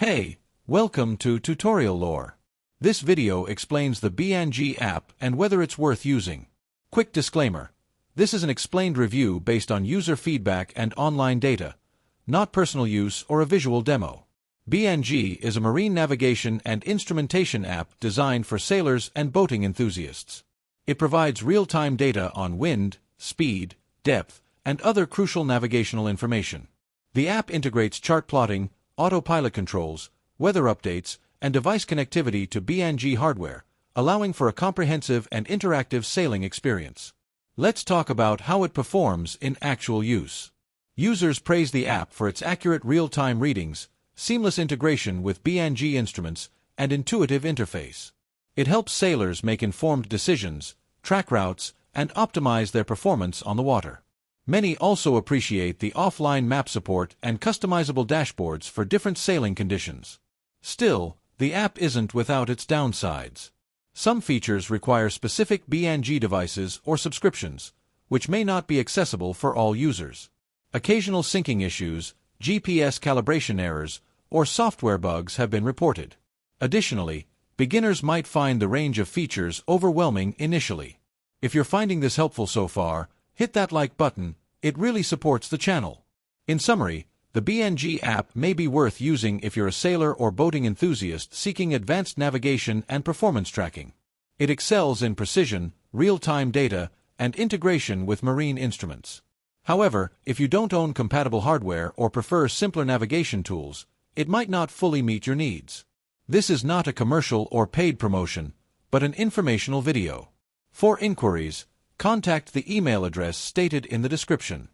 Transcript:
Hey, welcome to Tutorial Lore. This video explains the BNG app and whether it's worth using. Quick disclaimer. This is an explained review based on user feedback and online data, not personal use or a visual demo. BNG is a marine navigation and instrumentation app designed for sailors and boating enthusiasts. It provides real-time data on wind, speed, depth, and other crucial navigational information. The app integrates chart plotting, autopilot controls, weather updates, and device connectivity to BNG hardware, allowing for a comprehensive and interactive sailing experience. Let's talk about how it performs in actual use. Users praise the app for its accurate real-time readings, seamless integration with BNG instruments, and intuitive interface. It helps sailors make informed decisions, track routes, and optimize their performance on the water. Many also appreciate the offline map support and customizable dashboards for different sailing conditions. Still, the app isn't without its downsides. Some features require specific BNG devices or subscriptions, which may not be accessible for all users. Occasional syncing issues, GPS calibration errors, or software bugs have been reported. Additionally, beginners might find the range of features overwhelming initially. If you're finding this helpful so far, hit that like button, it really supports the channel. In summary, the BNG app may be worth using if you're a sailor or boating enthusiast seeking advanced navigation and performance tracking. It excels in precision, real-time data, and integration with marine instruments. However, if you don't own compatible hardware or prefer simpler navigation tools, it might not fully meet your needs. This is not a commercial or paid promotion, but an informational video. For inquiries, contact the email address stated in the description.